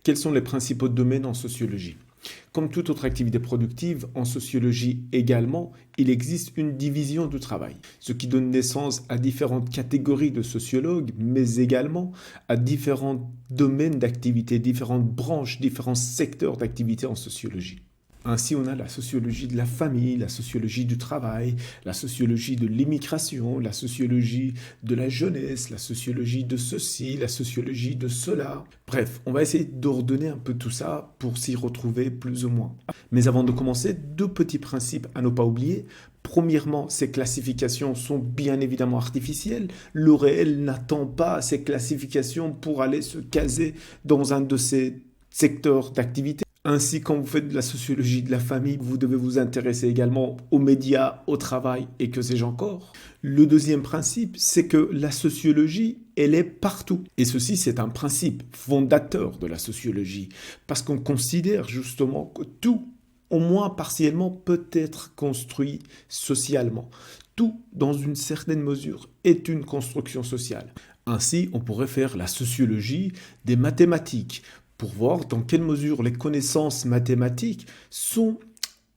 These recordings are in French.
quels sont les principaux domaines en sociologie? Comme toute autre activité productive, en sociologie également, il existe une division du travail, ce qui donne naissance à différentes catégories de sociologues, mais également à différents domaines d'activité, différentes branches, différents secteurs d'activité en sociologie. Ainsi, on a la sociologie de la famille, la sociologie du travail, la sociologie de l'immigration, la sociologie de la jeunesse, la sociologie de ceci, la sociologie de cela. Bref, on va essayer d'ordonner un peu tout ça pour s'y retrouver plus ou moins. Mais avant de commencer, deux petits principes à ne pas oublier. Premièrement, ces classifications sont bien évidemment artificielles. Le réel n'attend pas ces classifications pour aller se caser dans un de ces secteurs d'activité. Ainsi, quand vous faites de la sociologie de la famille, vous devez vous intéresser également aux médias, au travail et que sais-je encore. Le deuxième principe, c'est que la sociologie, elle est partout. Et ceci, c'est un principe fondateur de la sociologie, parce qu'on considère justement que tout, au moins partiellement, peut être construit socialement. Tout, dans une certaine mesure, est une construction sociale. Ainsi, on pourrait faire la sociologie des mathématiques, pour voir dans quelle mesure les connaissances mathématiques sont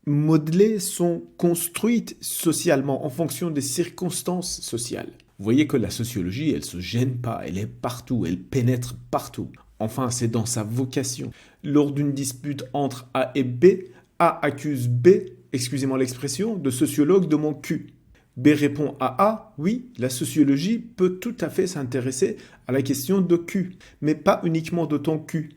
modelées, sont construites socialement en fonction des circonstances sociales. Vous voyez que la sociologie, elle ne se gêne pas, elle est partout, elle pénètre partout. Enfin, c'est dans sa vocation. Lors d'une dispute entre A et B, A accuse B, excusez-moi l'expression, de sociologue de mon cul. B répond à A, oui, la sociologie peut tout à fait s'intéresser à la question de Q, mais pas uniquement de ton cul.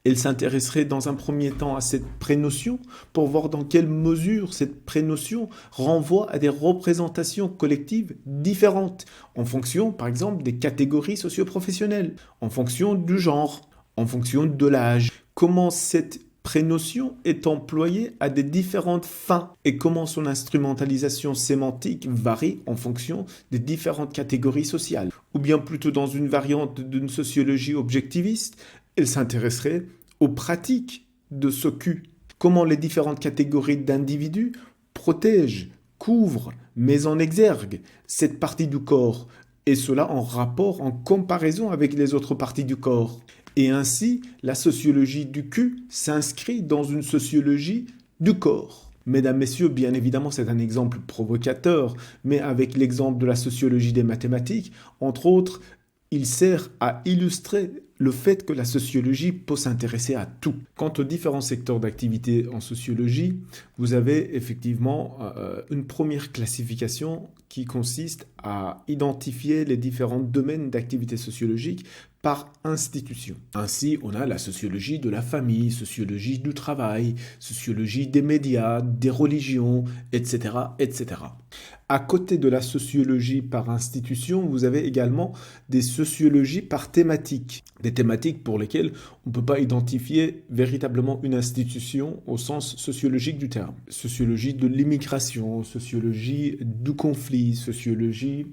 Elle s'intéresserait dans un premier temps à cette prénotion pour voir dans quelle mesure cette prénotion renvoie à des représentations collectives différentes en fonction, par exemple, des catégories socio-professionnelles, en fonction du genre, en fonction de l'âge. Comment cette prénotion est employée à des différentes fins et comment son instrumentalisation sémantique varie en fonction des différentes catégories sociales. Ou bien plutôt dans une variante d'une sociologie objectiviste, elle s'intéresserait aux pratiques de ce Q. Comment les différentes catégories d'individus protègent, couvrent, mettent en exergue cette partie du corps, et cela en rapport, en comparaison avec les autres parties du corps. Et ainsi, la sociologie du Q s'inscrit dans une sociologie du corps. Mesdames, Messieurs, bien évidemment, c'est un exemple provocateur, mais avec l'exemple de la sociologie des mathématiques, entre autres, il sert à illustrer le fait que la sociologie peut s'intéresser à tout. Quant aux différents secteurs d'activité en sociologie, vous avez effectivement une première classification qui consiste à identifier les différents domaines d'activité sociologique par institution. Ainsi, on a la sociologie de la famille, sociologie du travail, sociologie des médias, des religions, etc., etc. À côté de la sociologie par institution, vous avez également des sociologies par thématique. Des thématiques pour lesquelles on ne peut pas identifier véritablement une institution au sens sociologique du terme. Sociologie de l'immigration, sociologie du conflit, sociologie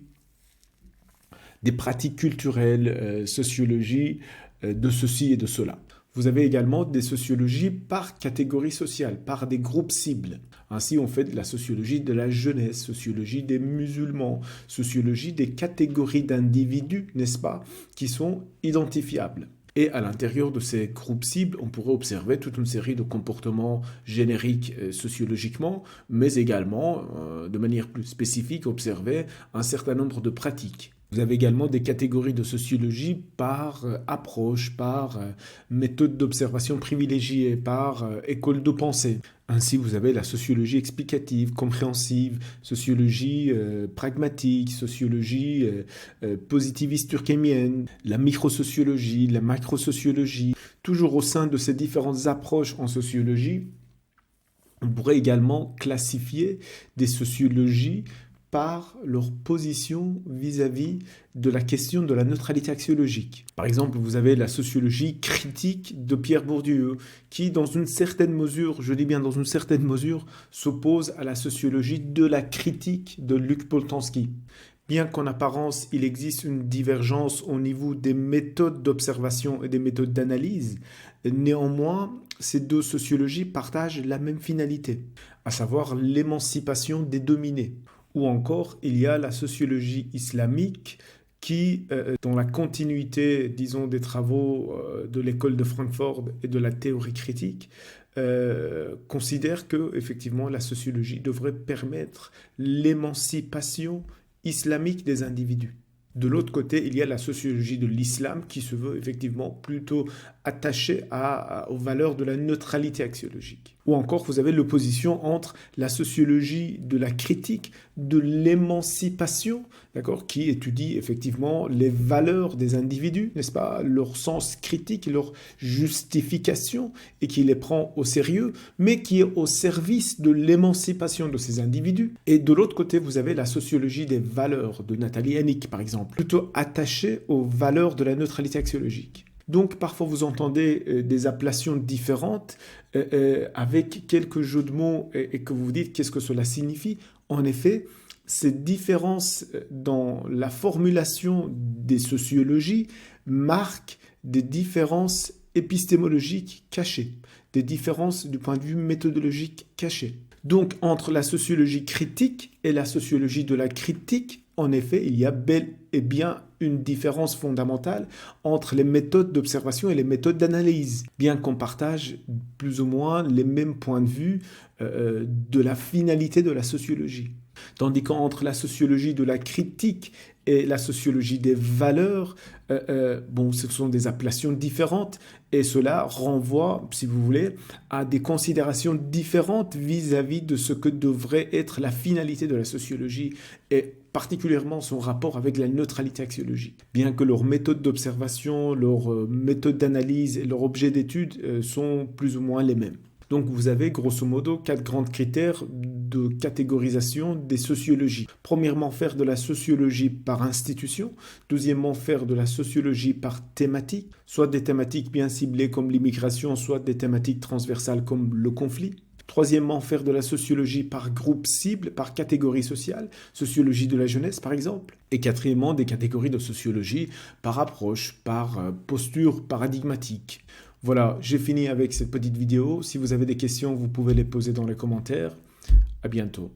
des pratiques culturelles, sociologie de ceci et de cela. Vous avez également des sociologies par catégorie sociale, par des groupes cibles. Ainsi, on fait de la sociologie de la jeunesse, sociologie des musulmans, sociologie des catégories d'individus, n'est-ce pas, qui sont identifiables. Et à l'intérieur de ces groupes cibles, on pourrait observer toute une série de comportements génériques sociologiquement, mais également, de manière plus spécifique, observer un certain nombre de pratiques. Vous avez également des catégories de sociologie par approche, par méthode d'observation privilégiée, par école de pensée. Ainsi, vous avez la sociologie explicative, compréhensive, sociologie pragmatique, sociologie positiviste durkheimienne, la microsociologie, la macrosociologie. Toujours au sein de ces différentes approches en sociologie, on pourrait également classifier des sociologies par leur position vis-à-vis de la question de la neutralité axiologique. Par exemple, vous avez la sociologie critique de Pierre Bourdieu, qui, dans une certaine mesure, je dis bien dans une certaine mesure, s'oppose à la sociologie de la critique de Luc Boltanski. Bien qu'en apparence, il existe une divergence au niveau des méthodes d'observation et des méthodes d'analyse, néanmoins, ces deux sociologies partagent la même finalité, à savoir l'émancipation des dominés. Ou encore, il y a la sociologie islamique qui, dans la continuité, disons, des travaux de l'école de Francfort et de la théorie critique, considère que, effectivement, la sociologie devrait permettre l'émancipation islamique des individus. De l'autre côté, il y a la sociologie de l'islam qui se veut effectivement plutôt attachée aux valeurs de la neutralité axiologique. Ou encore, vous avez l'opposition entre la sociologie de la critique, de l'émancipation, d'accord, qui étudie effectivement les valeurs des individus, n'est-ce pas, leur sens critique, leur justification, et qui les prend au sérieux, mais qui est au service de l'émancipation de ces individus. Et de l'autre côté, vous avez la sociologie des valeurs de Nathalie Hennig, par exemple, plutôt attachée aux valeurs de la neutralité axiologique. Donc, parfois, vous entendez des appellations différentes avec quelques jeux de mots et que vous vous dites qu'est-ce que cela signifie. En effet, ces différences dans la formulation des sociologies marquent des différences épistémologiques cachées, des différences du point de vue méthodologique cachées. Donc, entre la sociologie critique et la sociologie de la critique, en effet, il y a bel et bien une différence fondamentale entre les méthodes d'observation et les méthodes d'analyse, bien qu'on partage plus ou moins les mêmes points de vue de la finalité de la sociologie. Tandis qu'entre la sociologie de la critique et la sociologie des valeurs, ce sont des appellations différentes et cela renvoie, si vous voulez, à des considérations différentes vis-à-vis de ce que devrait être la finalité de la sociologie et particulièrement son rapport avec la neutralité axiologique. Bien que leurs méthodes d'observation, leurs méthodes d'analyse et leurs objets d'étude sont plus ou moins les mêmes. Donc vous avez grosso modo 4 grands critères de catégorisation des sociologies. Premièrement, faire de la sociologie par institution. Deuxièmement, faire de la sociologie par thématique, soit des thématiques bien ciblées comme l'immigration, soit des thématiques transversales comme le conflit. Troisièmement, faire de la sociologie par groupe cible, par catégorie sociale, sociologie de la jeunesse par exemple. Et quatrièmement, des catégories de sociologie par approche, par posture paradigmatique. Voilà, j'ai fini avec cette petite vidéo. Si vous avez des questions, vous pouvez les poser dans les commentaires. À bientôt.